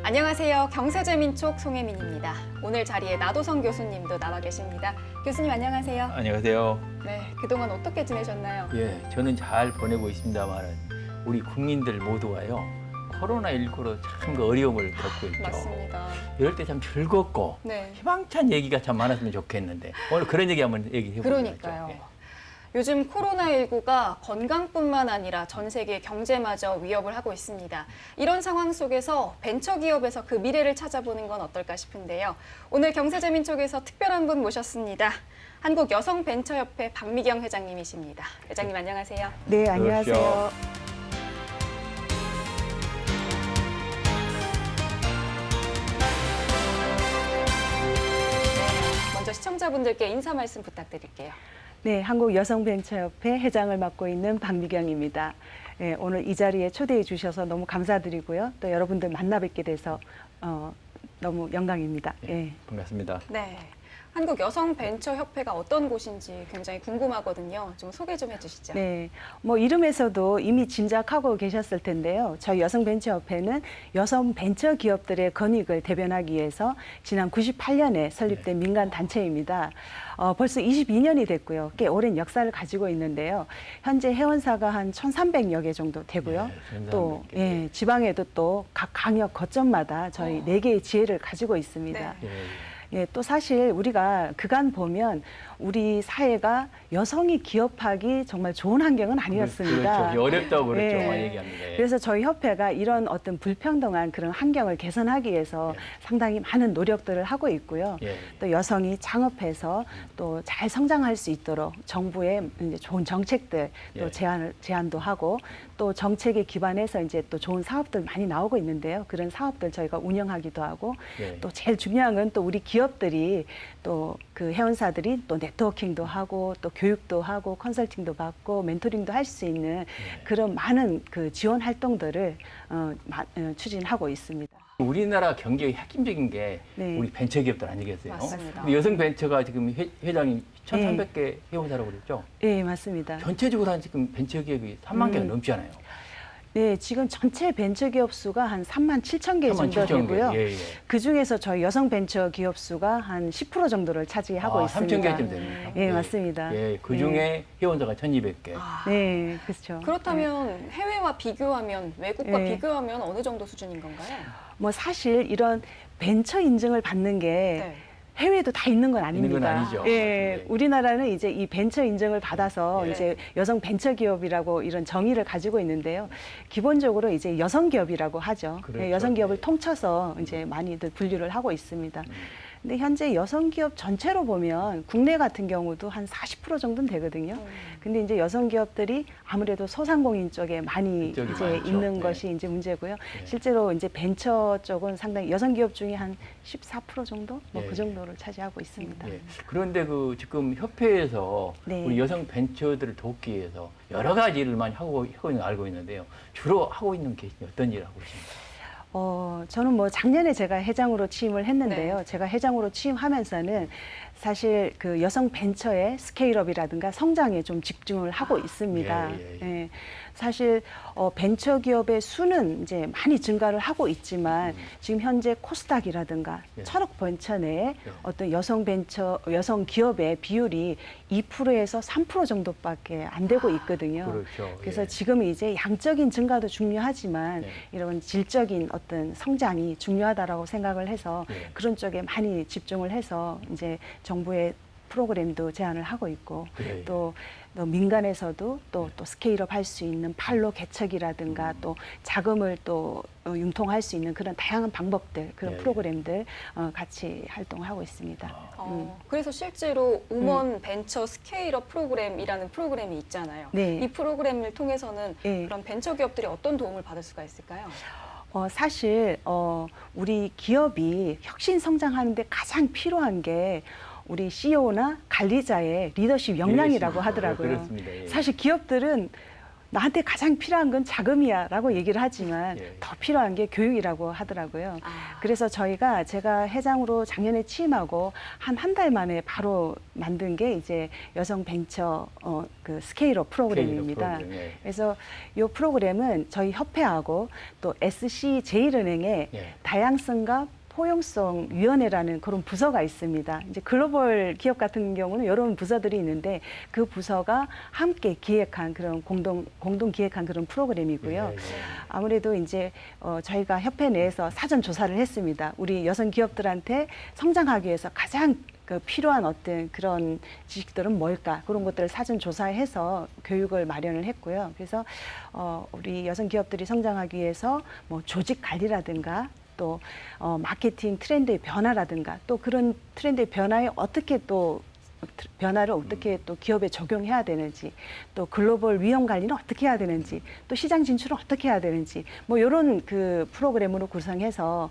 안녕하세요. 경세재민촉 송혜민입니다. 오늘 자리에 나도성 교수님도 나와 계십니다. 교수님 안녕하세요. 안녕하세요. 네, 그동안 어떻게 지내셨나요? 예, 저는 잘 보내고 있습니다만 우리 국민들 모두가요 코로나19로 참 그 어려움을 겪고 있죠. 맞습니다. 이럴 때 참 즐겁고 네. 희망찬 얘기가 참 많았으면 좋겠는데 오늘 그런 얘기 한번 얘기해 보죠. 그러니까요. 요즘 코로나19가 건강뿐만 아니라 전 세계 경제마저 위협을 하고 있습니다. 이런 상황 속에서 벤처기업에서 그 미래를 찾아보는 건 어떨까 싶은데요. 오늘 경세재민촉에서 특별한 분 모셨습니다. 한국여성벤처협회 박미경 회장님이십니다. 회장님 안녕하세요. 네, 안녕하세요. 그렇죠. 먼저 시청자분들께 인사 말씀 부탁드릴게요. 네, 한국여성벤처협회 회장을 맡고 있는 박미경입니다. 네, 오늘 이 자리에 초대해 주셔서 너무 감사드리고요. 또 여러분들 만나 뵙게 돼서 너무 영광입니다. 예. 반갑습니다. 네. 한국여성벤처협회가 어떤 곳인지 굉장히 궁금하거든요. 좀 소개 좀 해주시죠. 네, 뭐 이름에서도 이미 짐작하고 계셨을 텐데요. 저희 여성벤처협회는 여성 벤처 기업들의 권익을 대변하기 위해서 지난 98년에 설립된 민간 단체입니다. 벌써 22년이 됐고요. 꽤 오랜 역사를 가지고 있는데요. 현재 회원사가 한 1,300여 개 정도 되고요. 또 지방에도 또 각 강역 거점마다 저희 4개의 지회를 가지고 있습니다. 네. 예, 또 사실 우리가 그간 보면 우리 사회가 여성이 기업하기 정말 좋은 환경은 아니었습니다. 그렇죠. 어렵다고 그랬죠. 예. 많이 얘기합니다. 그래서 저희 협회가 이런 어떤 불평등한 그런 환경을 개선하기 위해서 상당히 많은 노력들을 하고 있고요. 예. 또 여성이 창업해서 또 잘 성장할 수 있도록 정부의 이제 좋은 정책들 또 예. 제안도 하고 또 정책에 기반해서 이제 또 좋은 사업들 많이 나오고 있는데요. 그런 사업들 저희가 운영하기도 하고 예. 또 제일 중요한 건 또 우리 기업들이 또 그 회원사들이 또 네트워킹도 하고 또 교육도 하고 컨설팅도 받고 멘토링도 할 수 있는 그런 많은 그 지원 활동들을 추진하고 있습니다. 우리나라 경제의 핵심적인 게 네. 우리 벤처기업들 아니겠어요? 맞습니다. 근데 여성 벤처가 지금 회장님 1,300개 회원사라고 그랬죠? 네, 맞습니다. 전체적으로 한 지금 벤처기업이 3만 개가 넘잖아요. 네, 지금 전체 벤처기업 수가 한 3만 7천 개 정도 37,000 개. 되고요. 예, 예. 그중에서 저희 여성 벤처기업 수가 한 10% 정도를 차지하고 있습니다. 3,000개쯤 됩니까? 예, 맞습니다. 예, 그 중에 회원사가 1,200개. 네, 그렇죠. 그렇다면 해외와 비교하면 외국과 네. 비교하면 어느 정도 수준인 건가요? 뭐 사실 이런 벤처 인증을 받는 게 네. 해외에도 다 있는 건 아닙니다. 있는 건 아니죠. 예, 네. 우리나라는 이제 이 벤처 인증을 받아서 네. 이제 여성 벤처 기업이라고 이런 정의를 가지고 있는데요. 기본적으로 이제 여성 기업이라고 하죠. 그렇죠. 예, 여성 기업을 네. 통쳐서 이제 많이들 분류를 하고 있습니다. 근데 현재 여성 기업 전체로 보면 국내 같은 경우도 한 40% 정도는 되거든요. 근데 이제 여성 기업들이 아무래도 소상공인 쪽에 많이 그쪽이 이제 많죠. 있는 네. 것이 이제 문제고요. 실제로 이제 벤처 쪽은 상당히 여성 기업 중에 한 14% 정도 뭐 예. 그 정도를 차지하고 있습니다. 예. 그런데 그 지금 협회에서 네. 우리 여성 벤처들을 돕기 위해서 여러 가지 일을 많이 하고 있는 걸 알고 있는데요. 주로 하고 있는 게 어떤 일을 하고 있습니까? 저는 뭐 작년에 제가 회장으로 취임을 했는데요. 네. 제가 회장으로 취임하면서는 사실 그 여성 벤처의 스케일업이라든가 성장에 좀 집중을 하고 있습니다. 예. 사실 벤처 기업의 수는 이제 많이 증가를 하고 있지만 지금 현재 코스닥이라든가 예. 천억 벤처 내에 예. 어떤 여성 기업의 비율이 2%에서 3% 정도밖에 안 되고 있거든요. 그렇죠. 그래서 예. 지금 이제 양적인 증가도 중요하지만 예. 이런 질적인 어떤 성장이 중요하다라고 생각을 해서 예. 그런 쪽에 많이 집중을 해서 이제 정부의 프로그램도 제안을 하고 있고 예. 또 민간에서도 또 스케일업 할 수 있는 판로 개척이라든가 또 자금을 또 융통할 수 있는 그런 다양한 방법들 그런 예. 프로그램들 같이 활동하고 있습니다. 그래서 실제로 우먼 벤처 스케일업 프로그램이라는 프로그램이 있잖아요. 네. 이 프로그램을 통해서는 네. 그런 벤처 기업들이 어떤 도움을 받을 수가 있을까요? 사실 우리 기업이 혁신 성장하는데 가장 필요한 게 우리 CEO나 관리자의 리더십 역량이라고 리더십. 하더라고요. 그렇습니다. 예. 사실 기업들은 나한테 가장 필요한 건 자금이야라고 얘기를 하지만 예. 더 필요한 게 교육이라고 하더라고요. 아. 그래서 제가 회장으로 작년에 취임하고 한 달 만에 바로 만든 게 이제 여성 벤처 그 스케일업 프로그램입니다. 프로그램, 예. 그래서 이 프로그램은 저희 협회하고 또 SC 제일은행의 예. 다양성과 포용성 위원회라는 그런 부서가 있습니다. 이제 글로벌 기업 같은 경우는 이런 부서들이 있는데 그 부서가 함께 기획한 그런 공동 기획한 그런 프로그램이고요. 예, 예. 아무래도 이제 저희가 협회 내에서 사전 조사를 했습니다. 우리 여성 기업들한테 성장하기 위해서 가장 필요한 어떤 그런 지식들은 뭘까 그런 것들을 사전 조사해서 교육을 마련을 했고요. 그래서 우리 여성 기업들이 성장하기 위해서 뭐 조직 관리라든가 또 마케팅 트렌드의 변화라든가 또 그런 트렌드의 변화에 어떻게 또 변화를 어떻게 또 기업에 적용해야 되는지 또 글로벌 위험 관리는 어떻게 해야 되는지 또 시장 진출은 어떻게 해야 되는지 뭐 이런 그 프로그램으로 구성해서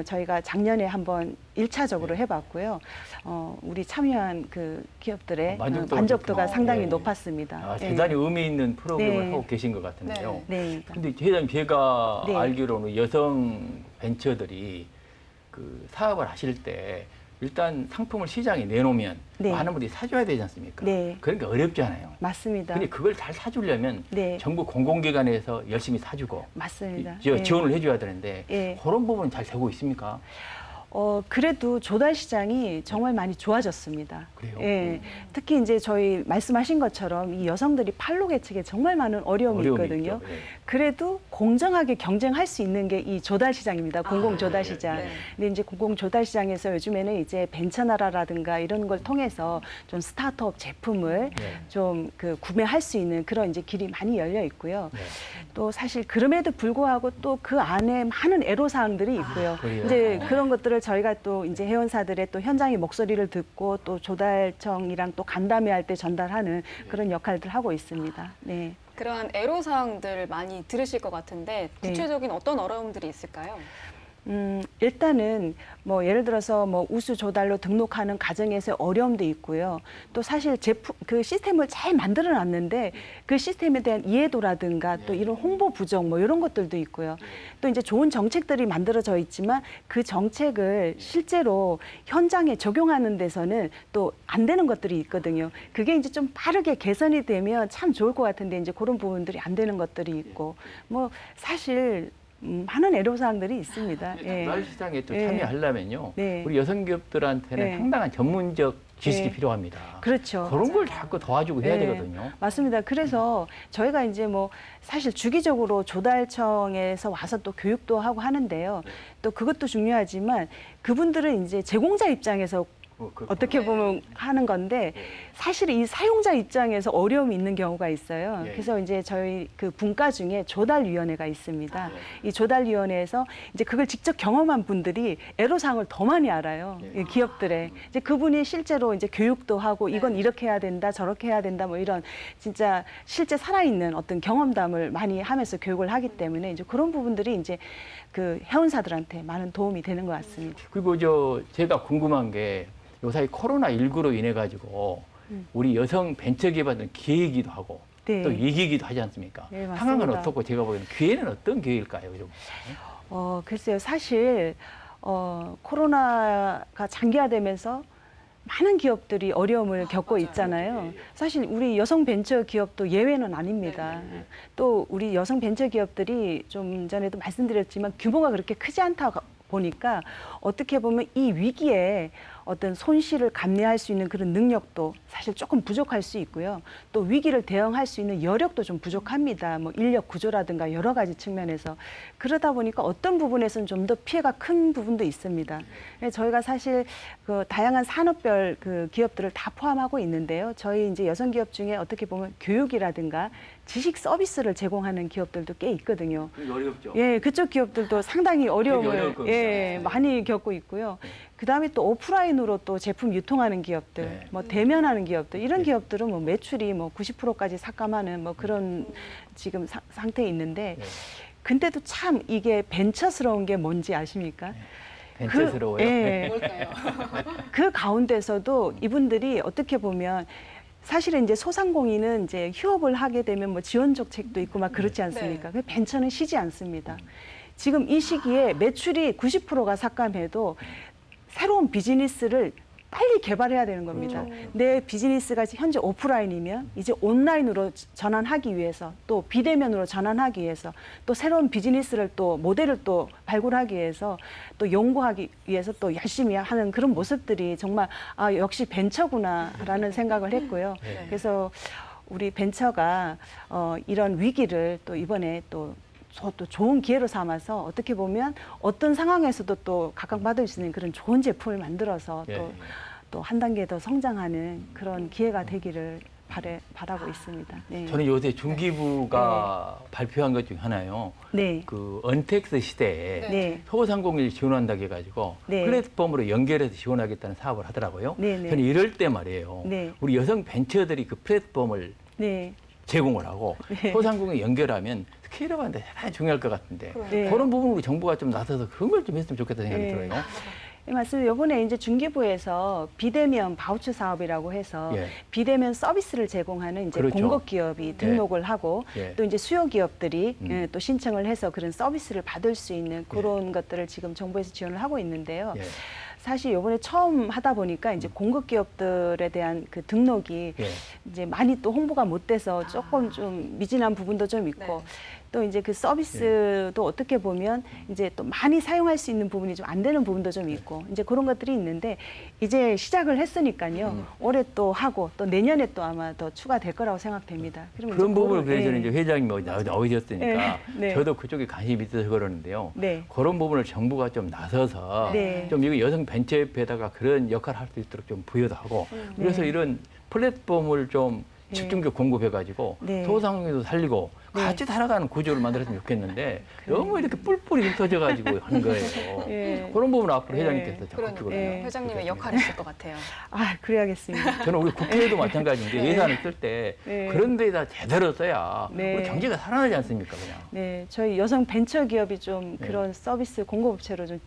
저희가 작년에 한번 1차적으로 해봤고요. 우리 참여한 그 기업들의 만족도가 좋구나. 상당히 예. 높았습니다. 아, 대단히 의미 있는 프로그램을 네. 하고 계신 것 같은데요. 네. 근데 회장님 제가 네. 알기로는 여성 벤처들이 그 사업을 하실 때 일단 상품을 시장에 내놓으면 네. 많은 분들이 사줘야 되지 않습니까? 네. 그러니까 어렵잖아요. 맞습니다. 근데 그걸 잘 사주려면 네. 정부 공공기관에서 열심히 사주고 맞습니다. 지원을 해줘야 되는데 예. 그런 부분은 잘 되고 있습니까? 그래도 조달 시장이 정말 많이 좋아졌습니다. 그래요? 예. 특히 이제 저희 말씀하신 것처럼 이 여성들이 판로 개척에 정말 많은 어려움이 있거든요. 있죠. 예. 그래도 공정하게 경쟁할 수 있는 게 이 조달 시장입니다. 공공 조달 시장. 네. 근데 이제 공공 조달 시장에서 요즘에는 이제 벤처나라라든가 이런 걸 통해서 좀 스타트업 제품을 네. 좀 그 구매할 수 있는 그런 이제 길이 많이 열려 있고요. 네. 또 사실 그럼에도 불구하고 또 그 안에 많은 애로사항들이 있고요. 그래요? 이제 그런 것들을 저희가 또 이제 회원사들의 또 현장의 목소리를 듣고 또 조달청이랑 또 간담회 할 때 전달하는 그런 역할들을 하고 있습니다. 네. 그러한 애로사항들 많이 들으실 것 같은데 네. 구체적인 어떤 어려움들이 있을까요? 일단은 뭐 예를 들어서 뭐 우수 조달로 등록하는 과정에서 어려움도 있고요. 또 사실 제품 그 시스템을 잘 만들어 놨는데 그 시스템에 대한 이해도라든가 또 이런 홍보 부족 뭐 이런 것들도 있고요. 또 이제 좋은 정책들이 만들어져 있지만 그 정책을 실제로 현장에 적용하는 데서는 또 안 되는 것들이 있거든요. 그게 이제 좀 빠르게 개선이 되면 참 좋을 것 같은데 이제 그런 부분들이 안 되는 것들이 있고 뭐 사실 많은 애로사항들이 있습니다. 조달 시장에 또 예. 참여하려면요. 네. 우리 여성 기업들한테는 네. 상당한 전문적 지식이 네. 필요합니다. 그렇죠. 그런 걸 자꾸 도와주고 해야 네. 되거든요. 맞습니다. 그래서 저희가 이제 뭐 사실 주기적으로 조달청에서 와서 또 교육도 하고 하는데요. 또 그것도 중요하지만 그분들은 이제 제공자 입장에서 어떻게 보면 하는 건데 사실 이 사용자 입장에서 어려움이 있는 경우가 있어요. 예. 그래서 이제 저희 그 분과 중에 조달위원회가 있습니다. 이 조달위원회에서 이제 그걸 직접 경험한 분들이 애로사항을 더 많이 알아요. 예. 이 기업들의 이제 그분이 실제로 이제 교육도 하고 이건 네. 이렇게 해야 된다, 저렇게 해야 된다, 뭐 이런 진짜 실제 살아있는 어떤 경험담을 많이 하면서 교육을 하기 때문에 이제 그런 부분들이 이제 그 회원사들한테 많은 도움이 되는 것 같습니다. 그리고 제가 궁금한 게 요사이 코로나19로 인해 가지고 우리 여성 벤처기업한테는 기회이기도 하고 네. 또 위기이기도 하지 않습니까? 네, 맞습니다. 상황은 어떻고 제가 보기에는 기회는 어떤 기회일까요? 좀. 글쎄요. 사실 코로나가 장기화되면서 많은 기업들이 어려움을 겪고 맞아요. 있잖아요. 예. 사실 우리 여성 벤처 기업도 예외는 아닙니다. 네. 또 우리 여성 벤처 기업들이 좀 전에도 말씀드렸지만 규모가 그렇게 크지 않다 보니까 어떻게 보면 이 위기에 어떤 손실을 감내할 수 있는 그런 능력도 사실 조금 부족할 수 있고요. 또 위기를 대응할 수 있는 여력도 좀 부족합니다. 뭐 인력 구조라든가 여러 가지 측면에서. 그러다 보니까 어떤 부분에서는 좀 더 피해가 큰 부분도 있습니다. 저희가 사실 그 다양한 산업별 그 기업들을 다 포함하고 있는데요. 저희 이제 여성 기업 중에 어떻게 보면 교육이라든가 지식 서비스를 제공하는 기업들도 꽤 있거든요. 어렵죠. 예, 그쪽 기업들도 상당히 어려울 어려움을 겁니다. 예, 많이 겪고 있고요. 그다음에 또 오프라인으로 또 제품 유통하는 기업들, 네. 뭐 대면하는 기업들 이런 네. 기업들은 뭐 매출이 뭐 90%까지 삭감하는 뭐 그런 지금 상태에 있는데 네. 근데도 참 이게 벤처스러운 게 뭔지 아십니까? 벤처스러워요. 예. 뭘까요? 그 가운데서도 이분들이 어떻게 보면 사실은 이제 소상공인은 이제 휴업을 하게 되면 뭐 지원 정책도 있고 막 그렇지 않습니까? 그 벤처는 쉬지 않습니다. 지금 이 시기에 매출이 90%가 삭감해도 새로운 비즈니스를 빨리 개발해야 되는 겁니다. 내 비즈니스가 현재 오프라인이면 이제 온라인으로 전환하기 위해서, 또 비대면으로 전환하기 위해서, 또 새로운 비즈니스를 또 모델을 또 발굴하기 위해서, 또 연구하기 위해서 또 열심히 하는 그런 모습들이 정말 역시 벤처구나라는 생각을 했고요. 그래서 우리 벤처가 이런 위기를 또 이번에 또 좋은 기회로 삼아서 어떻게 보면 어떤 상황에서도 또 각광받을 수 있는 그런 좋은 제품을 만들어서 또 한 단계 더 성장하는 그런 기회가 되기를 바라고 있습니다. 네. 저는 요새 중기부가 발표한 것 중에 하나요. 네. 그 언택스 시대에 네. 소상공인을 지원한다고 해가지고 네. 플랫폼으로 연결해서 지원하겠다는 사업을 하더라고요. 네, 네. 저는 이럴 때 말이에요. 네. 우리 여성 벤처들이 그 플랫폼을 네. 제공을 하고 네. 소상공인 연결하면 스케일업하는데 대단히 중요할 것 같은데 네. 그런 부분을 정부가 좀 나서서 그런 걸 좀 했으면 좋겠다는 생각이 네. 들어요. 네, 맞습니다. 이번에 이제 중기부에서 비대면 바우처 사업이라고 해서 예. 비대면 서비스를 제공하는 이제 그렇죠. 공급 기업이 등록을 하고 예. 또 이제 수요 기업들이 음. 또 신청을 해서 그런 서비스를 받을 수 있는 그런 것들을 지금 정부에서 지원을 하고 있는데요. 예. 사실 이번에 처음 하다 보니까 이제 공급 기업들에 대한 그 등록이 예. 이제 많이 또 홍보가 못 돼서 조금 좀 미진한 부분도 좀 있고 또 이제 그 서비스도 어떻게 보면 이제 또 많이 사용할 수 있는 부분이 좀 안 되는 부분도 좀 있고 이제 그런 것들이 있는데 이제 시작을 했으니까요. 올해 또 하고 또 내년에 또 아마 더 추가될 거라고 생각됩니다. 그러면 그런 이제 부분을 그거를- 그래서 예. 이제 회장님이 나오셨으니까 네. 네. 저도 그쪽에 관심이 있어서 그러는데요. 네. 그런 부분을 정부가 좀 나서서 네. 좀 이거 여성 벤처협회에다가 그런 역할을 할 수 있도록 좀 부여도 하고 그래서 네. 이런 플랫폼을 좀 네. 집중적 공급해가지고 네. 소상공인도 살리고 네. 같이 살아가는 구조를 만들었으면 좋겠는데 너무 이렇게 뿔뿔이 흩어져가지고 하는 거예요. 예. 그런 부분 앞으로 네. 회장님께서 그러니까요. 적극적으로 예. 회장님의 역할이 있을 것 같아요. 그래야겠습니다. 저는 우리 국회에도 마찬가지인데 네. 예산을 쓸 때 네. 그런 데다 제대로 써야 네. 우리 경제가 살아나지 않습니까 그냥. 네, 저희 여성 벤처 기업이 좀 그런 서비스 공급업체로 좀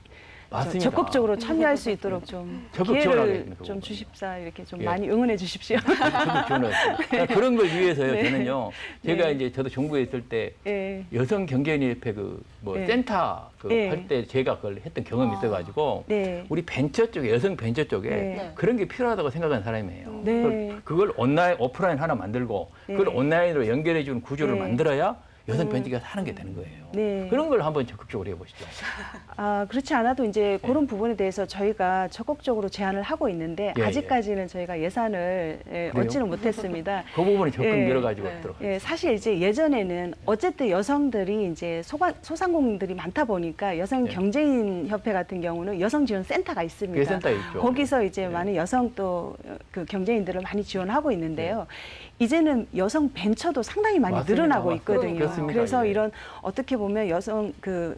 맞습니다. 적극적으로 참여할 수 있도록 좀 적극 기회를 지원하겠습니다, 좀 그거는. 주십사 이렇게 좀 예. 많이 응원해 주십시오. 적극 지원하겠습니다. 그런 걸 위해서요. 네. 저는요. 제가 네. 이제 저도 정부에 있을 때 예. 여성 경제인협회 네. 센터 네. 할 때 제가 그걸 했던 경험이 있어가지고 네. 우리 벤처 쪽에 여성 벤처 쪽에 네. 그런 게 필요하다고 생각하는 사람이에요. 네. 그걸 온라인 오프라인 하나 만들고 그걸 네. 온라인으로 연결해 주는 구조를 네. 만들어야 여성 벤처가 사는 게 되는 거예요. 네. 그런 걸 한번 적극적으로 해보시죠. 그렇지 않아도 이제 그런 부분에 대해서 저희가 적극적으로 제안을 하고 있는데 예, 아직까지는 저희가 예산을 얻지는 못했습니다. 그 부분이 적극 예. 밀어가지고 네. 하도록 예, 사실 이제 예전에는 어쨌든 여성들이 이제 소상공인들이 많다 보니까 여성 예. 경제인 협회 같은 경우는 여성 지원 센터가 있습니다. 그게 센터에 있죠. 거기서 이제 예. 많은 여성 또 그 경제인들을 많이 지원하고 있는데요. 이제는 여성 벤처도 상당히 많이 맞습니다. 늘어나고 맞습니다. 있거든요. 그렇습니다. 그래서 예. 이런 어떻게 보면 여성 그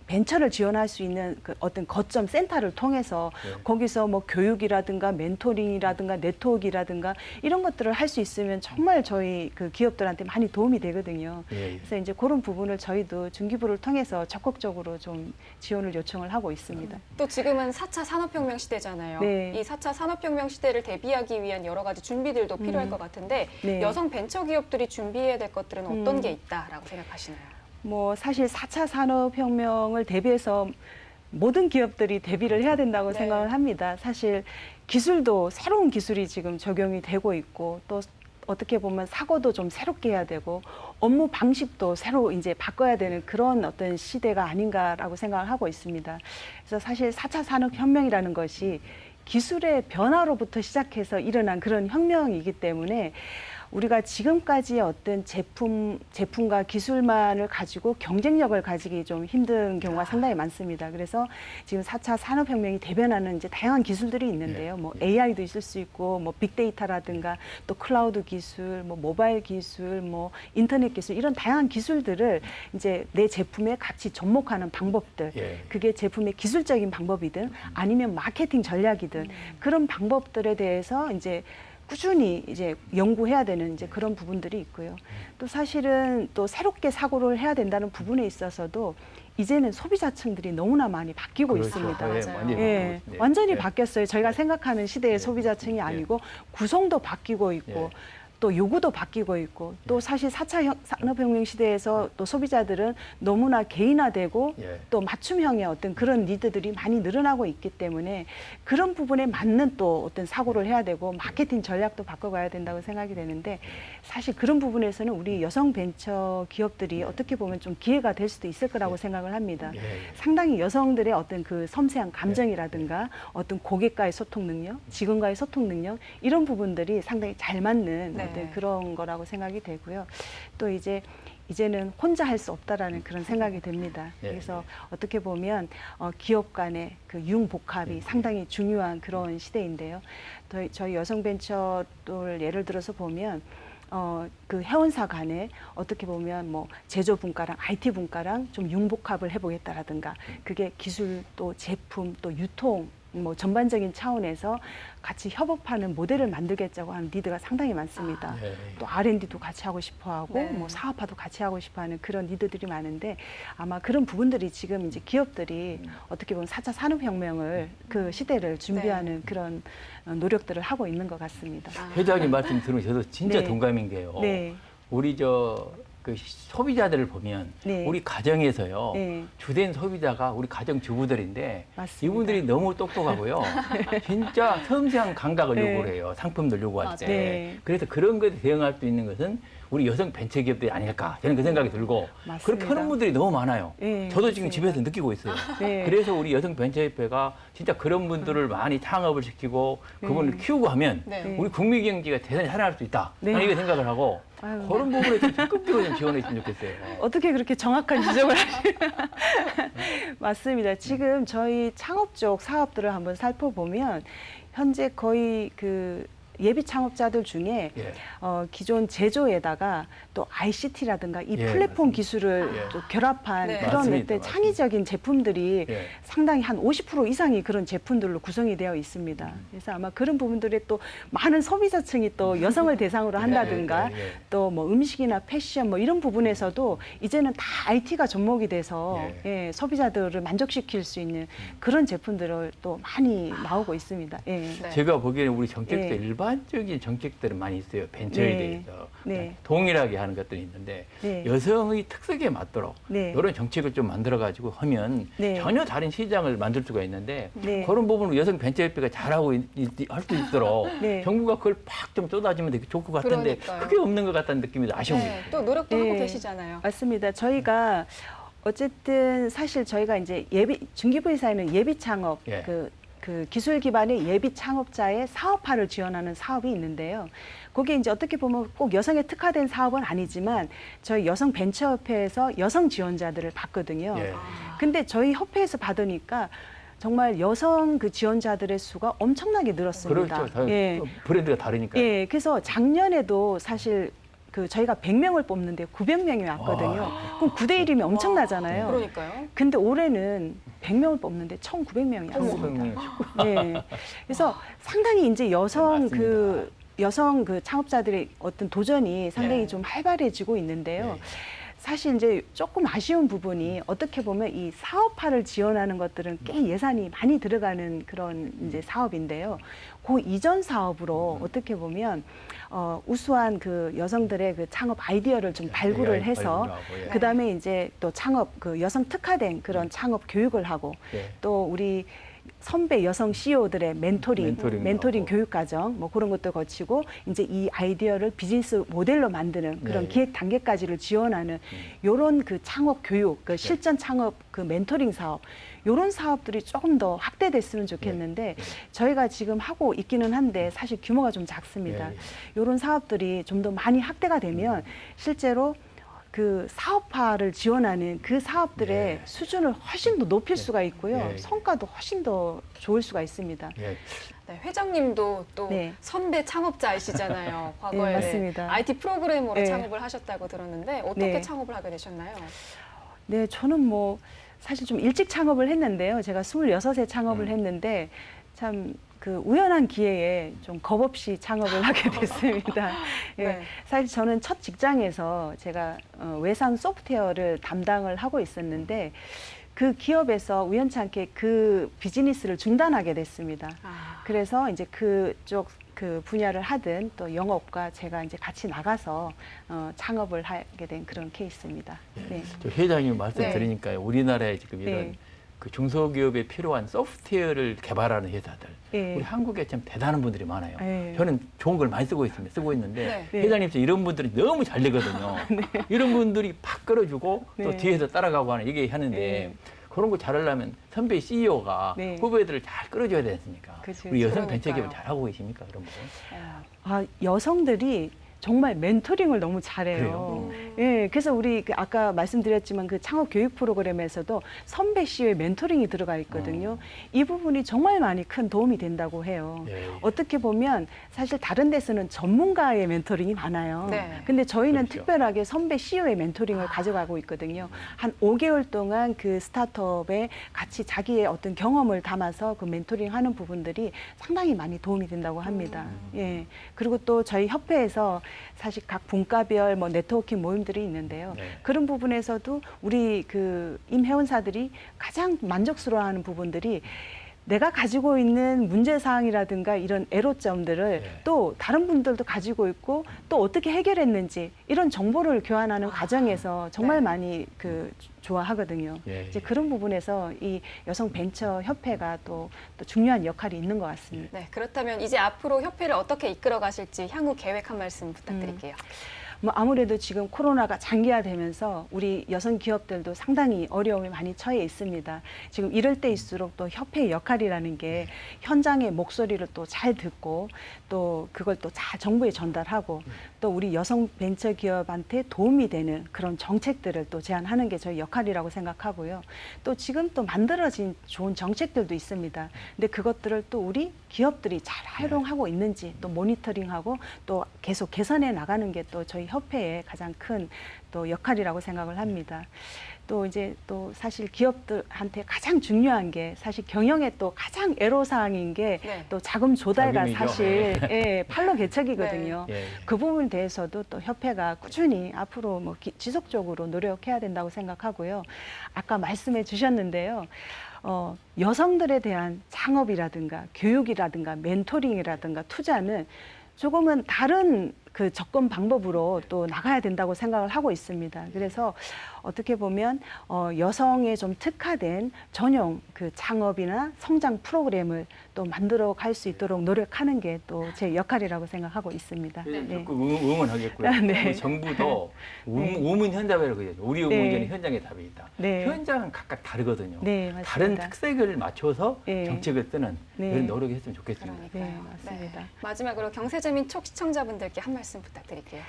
벤처를 지원할 수 있는 그 어떤 거점 센터를 통해서 예. 거기서 뭐 교육이라든가 멘토링이라든가 네트워크라든가 이런 것들을 할 수 있으면 정말 저희 그 기업들한테 많이 도움이 되거든요. 예, 예. 그래서 이제 그런 부분을 저희도 중기부를 통해서 적극적으로 좀 지원을 요청을 하고 있습니다. 또 지금은 4차 산업혁명 시대잖아요. 네. 이 4차 산업혁명 시대를 대비하기 위한 여러 가지 준비들도 필요할 것 같은데 네. 여성 벤처기업들이 준비해야 될 것들은 어떤 음. 게 있다라고 생각하시나요? 뭐 사실 4차 산업혁명을 대비해서 모든 기업들이 대비를 해야 된다고 네. 생각을 합니다. 사실 기술도 새로운 기술이 지금 적용이 되고 있고 또 어떻게 보면 사고도 좀 새롭게 해야 되고 업무 방식도 새로 이제 바꿔야 되는 그런 어떤 시대가 아닌가라고 생각을 하고 있습니다. 그래서 사실 4차 산업혁명이라는 것이 기술의 변화로부터 시작해서 일어난 그런 혁명이기 때문에 우리가 지금까지의 어떤 제품과 기술만을 가지고 경쟁력을 가지기 좀 힘든 경우가 상당히 많습니다. 그래서 지금 4차 산업혁명이 대변하는 이제 다양한 기술들이 있는데요. 뭐 AI도 있을 수 있고, 뭐 빅데이터라든가 또 클라우드 기술, 뭐 모바일 기술, 뭐 인터넷 기술 이런 다양한 기술들을 이제 내 제품에 같이 접목하는 방법들. 예. 그게 제품의 기술적인 방법이든 아니면 마케팅 전략이든 그런 방법들에 대해서 이제 꾸준히 이제 연구해야 되는 이제 그런 부분들이 있고요. 또 사실은 또 새롭게 사고를 해야 된다는 부분에 있어서도 이제는 소비자층들이 너무나 많이 바뀌고 그렇죠. 있습니다. 맞아요. 완전히 예, 바뀌고 있습니다. 완전히 네. 바뀌었어요. 저희가 네. 생각하는 시대의 네. 소비자층이 네. 아니고 구성도 바뀌고 있고 예. 또 요구도 바뀌고 있고 또 예. 사실 4차 산업혁명 시대에서 또 소비자들은 너무나 개인화되고 예. 또 맞춤형의 어떤 그런 니드들이 많이 늘어나고 있기 때문에 그런 부분에 맞는 또 어떤 사고를 해야 되고 마케팅 전략도 바꿔가야 된다고 생각이 되는데 사실 그런 부분에서는 우리 여성 벤처 기업들이 어떻게 보면 좀 기회가 될 수도 있을 거라고 생각을 합니다. 예. 상당히 여성들의 어떤 그 섬세한 감정이라든가 어떤 고객과의 소통 능력, 직원과의 소통 능력 이런 부분들이 상당히 잘 맞는 네. 어떤 그런 거라고 생각이 되고요. 또 이제는 혼자 할 수 없다라는 그런 생각이 듭니다. 네. 그래서 어떻게 보면 기업 간의 그 융복합이 네. 상당히 중요한 그런 시대인데요. 저희 여성 벤처를 예를 들어서 보면 그 회원사 간에 어떻게 보면 뭐 제조 분과랑 IT 분과랑 좀 융복합을 해보겠다라든가 그게 기술 또 제품 또 유통 뭐 전반적인 차원에서 같이 협업하는 모델을 만들겠다고 하는 니드가 상당히 많습니다. 예. 또 R&D도 같이 하고 싶어하고 네. 뭐 사업화도 같이 하고 싶어하는 그런 니드들이 많은데 아마 그런 부분들이 지금 이제 기업들이 어떻게 보면 4차 산업혁명을 그 시대를 준비하는 그런 노력들을 하고 있는 것 같습니다. 아. 회장님 말씀 들으면 저도 진짜 네. 동감인 게요. 네, 우리 그 소비자들을 보면 네. 우리 가정에서요. 네. 주된 소비자가 우리 가정 주부들인데 맞습니다. 이분들이 너무 똑똑하고요. 진짜 섬세한 감각을 네. 요구를 해요. 상품들 요구할 때. 네. 그래서 그런 것에 대응할 수 있는 것은 우리 여성 벤처기업들이 아닐까 저는 그 생각이 들고 맞습니다. 그렇게 하는 분들이 너무 많아요. 네, 저도 지금 맞습니다. 집에서 느끼고 있어요. 네. 그래서 우리 여성 벤처협회가 진짜 그런 분들을 많이 창업을 시키고 그분을 네. 키우고 하면 네. 우리 국민 경제가 대단히 살아날 수 있다. 네. 저는 이렇게 생각을 하고 아유, 그런 부분에 좀 적극적으로 좀 지원했으면 좋겠어요. 어떻게 그렇게 정확한 지적을 하시나? 맞습니다. 지금 저희 창업 쪽 사업들을 한번 살펴보면 현재 거의 그 예비 창업자들 중에 예. 기존 제조에다가 또 ICT라든가 이 예, 플랫폼 맞습니다. 기술을 예. 또 결합한 네. 그런 맞습니다. 어떤 창의적인 제품들이 예. 상당히 한 50% 이상이 그런 제품들로 구성이 되어 있습니다. 그래서 아마 그런 부분들에 또 많은 소비자층이 또 여성을 대상으로 한다든가 예, 예, 예. 또 뭐 음식이나 패션 뭐 이런 부분에서도 이제는 다 IT가 접목이 돼서 예, 소비자들을 만족시킬 수 있는 그런 제품들을 또 많이 나오고 있습니다. 예. 네. 제가 보기에는 우리 정책도 네. 일반적인 정책들은 많이 있어요. 벤처에 네. 대해서 네. 동일하게 하는 것들이 있는데 네. 여성의 특색에 맞도록 네. 이런 정책을 좀 만들어가지고 하면 네. 전혀 다른 시장을 만들 수가 있는데 네. 그런 부분을 여성 벤처협회가 잘하고 할 수 있도록 네. 정부가 그걸 팍 좀 쏟아지면 되게 좋을 것 같은데 그러니까요. 그게 없는 것 같다는 느낌이 아쉬운 네, 거예요. 또 노력도 네. 하고 계시잖아요. 맞습니다. 저희가 어쨌든 사실 저희가 이제 중기부회사에는 예비 창업 예. 그 기술 기반의 예비 창업자의 사업화를 지원하는 사업이 있는데요. 거기에 이제 어떻게 보면 꼭 여성에 특화된 사업은 아니지만 저희 여성 벤처협회에서 여성 지원자들을 받거든요. 예. 근데 저희 협회에서 받으니까 정말 여성 그 지원자들의 수가 엄청나게 늘었습니다. 그렇죠. 다 예. 브랜드가 다르니까. 예, 그래서 작년에도 사실 그 저희가 100명을 뽑는데 900명이 왔거든요. 그럼 9대 1이면 엄청나잖아요. 그러니까요. 근데 올해는 100명을 뽑는데 1,900명이 왔습니다. 예. 그래서 상당히 이제 여성 그 창업자들의 어떤 도전이 상당히 네. 좀 활발해지고 있는데요. 네. 사실 이제 조금 아쉬운 부분이 어떻게 보면 이 사업화를 지원하는 것들은 꽤 예산이 많이 들어가는 그런 이제 사업인데요. 그 이전 사업으로 어떻게 보면 우수한 그 여성들의 그 창업 아이디어를 좀 발굴을 AI 해서 발굴하고, 예. 그다음에 이제 또 창업 그 여성 특화된 그런 창업 교육을 하고 예. 또 우리 선배 여성 CEO들의 멘토링 멘토링하고. 교육 과정 뭐 그런 것도 거치고 이제 이 아이디어를 비즈니스 모델로 만드는 그런 네. 기획 단계까지를 지원하는 요런 그 창업 교육, 그 실전 창업 그 멘토링 사업 요런 사업들이 조금 더 확대됐으면 좋겠는데 저희가 지금 하고 있기는 한데 사실 규모가 좀 작습니다. 예, 예. 요런 사업들이 좀 더 많이 확대가 되면 실제로 그 사업화를 지원하는 그 사업들의 예. 수준을 훨씬 더 높일 수가 있고요. 예. 성과도 훨씬 더 좋을 수가 있습니다. 예. 네, 회장님도 또 네. 선배 창업자이시잖아요. 과거에 맞습니다. IT 프로그래머로 네. 창업을 하셨다고 들었는데 어떻게 네. 창업을 하게 되셨나요? 네, 저는 뭐 사실 좀 일찍 창업을 했는데요. 제가 26에 창업을 음. 했는데 참 그 우연한 기회에 좀 겁없이 창업을 하게 됐습니다. 예, 네. 사실 저는 첫 직장에서 제가 외상 소프트웨어를 담당을 하고 있었는데 그 기업에서 우연찮게 그 비즈니스를 중단하게 됐습니다. 아, 그래서 이제 그쪽 그 분야를 하든 또 영업과 제가 이제 같이 나가서 창업을 하게 된 그런 케이스입니다. 네. 저 회장님 말씀 네. 들으니까 우리나라에 지금 이런 네. 그 중소기업에 필요한 소프트웨어를 개발하는 회사들 예. 우리 한국에 참 대단한 분들이 많아요. 예. 저는 좋은 걸 많이 쓰고 있는데 네. 네. 회장님께서 이런 분들이 너무 잘 되거든요. 이런 분들이 팍 끌어주고 또 네. 뒤에서 따라가고 하는 이게 하는데 네. 그런 거 잘하려면 선배 CEO가 네. 후배들을 잘 끌어줘야 되지 않습니까? 그치, 우리 여성 그러니까요. 벤처기업을 잘하고 계십니까? 그런 거. 아, 여성들이 정말 멘토링을 너무 잘해요. 그래요? 예, 그래서 우리 아까 말씀드렸지만 그 창업 교육 프로그램에서도 선배 씨의 멘토링이 들어가 있거든요. 이 부분이 정말 많이 큰 도움이 된다고 해요. 예. 어떻게 보면 사실 다른 데서는 전문가의 멘토링이 많아요. 네. 근데 저희는 그렇죠. 특별하게 선배 CEO의 멘토링을 가져가고 있거든요. 한 5개월 동안 그 스타트업에 같이 자기의 어떤 경험을 담아서 그 멘토링 하는 부분들이 상당히 많이 도움이 된다고 합니다. 예. 그리고 또 저희 협회에서 사실 각 분과별 뭐 네트워킹 모임들이 있는데요. 네. 그런 부분에서도 우리 그 임회원사들이 가장 만족스러워하는 부분들이 내가 가지고 있는 문제사항이라든가 이런 애로점들을 네. 또 다른 분들도 가지고 있고 또 어떻게 해결했는지 이런 정보를 교환하는 과정에서 정말 네. 많이 그 좋아하거든요. 예, 이제 예. 그런 부분에서 이 여성 벤처 협회가 또 중요한 역할이 있는 것 같습니다. 네, 그렇다면 이제 앞으로 협회를 어떻게 이끌어 가실지 향후 계획 한 말씀 부탁드릴게요. 뭐 아무래도 지금 코로나가 장기화되면서 우리 여성 기업들도 상당히 어려움에 많이 처해 있습니다. 지금 이럴 때일수록 또 협회의 역할이라는 게 현장의 목소리를 또 잘 듣고 또 그걸 또 잘 정부에 전달하고 또 우리 여성 벤처 기업한테 도움이 되는 그런 정책들을 또 제안하는 게 저희 역할이라고 생각하고요. 또 지금 또 만들어진 좋은 정책들도 있습니다. 근데 그것들을 또 우리 기업들이 잘 활용하고 있는지 또 모니터링하고 또 계속 개선해 나가는 게 또 저희 협회의 가장 큰 또 역할이라고 생각을 합니다. 또 이제 또 사실 기업들한테 가장 중요한 게 사실 경영의 또 가장 애로사항인 게 네. 또 자금 조달가 자금이죠. 사실 예, 팔로 개척이거든요. 예, 예. 그 부분에 대해서도 또 협회가 꾸준히 앞으로 뭐 지속적으로 노력해야 된다고 생각하고요. 아까 말씀해 주셨는데요. 여성들에 대한 창업이라든가 교육이라든가 멘토링이라든가 투자는 조금은 다른 그 접근 방법으로 또 나가야 된다고 생각을 하고 있습니다. 그래서 어떻게 보면 여성에 좀 특화된 전용 그 창업이나 성장 프로그램을 또 만들어 갈 수 있도록 노력하는 게 또 제 역할이라고 생각하고 있습니다. 회장님 네. 적극 응원하겠고요. 네. 우리 정부도 네. 우문 현답이라고 그러죠. 우리 네. 의견은 현장의 답이 있다. 네. 현장은 각각 다르거든요. 네, 맞습니다. 다른 특색을 맞춰서 네. 정책을 쓰는 네. 그런 노력이 했으면 좋겠습니다. 그러니까요. 네, 맞습니다. 마지막으로 경제재민 촉 시청자분들께 한 말씀 부탁드릴게요.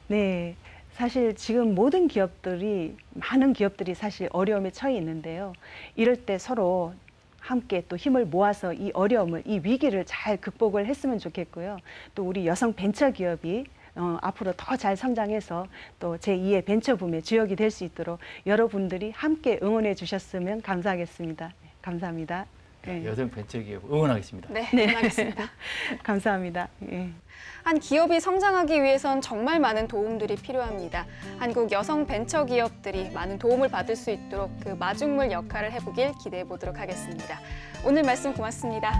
네. 사실 지금 모든 기업들이, 많은 기업들이 사실 어려움에 처해 있는데요. 이럴 때 서로 함께 또 힘을 모아서 이 어려움을, 이 위기를 잘 극복을 했으면 좋겠고요. 또 우리 여성 벤처 기업이 앞으로 더 잘 성장해서 또 제2의 벤처붐의 주역이 될 수 있도록 여러분들이 함께 응원해 주셨으면 감사하겠습니다. 네, 감사합니다. 네. 여성 벤처기업 응원하겠습니다. 네, 응원하겠습니다. 감사합니다. 예. 한 기업이 성장하기 위해선 정말 많은 도움들이 필요합니다. 한국 여성 벤처 기업들이 많은 도움을 받을 수 있도록 그 마중물 역할을 해보길 기대해 보도록 하겠습니다. 오늘 말씀 고맙습니다.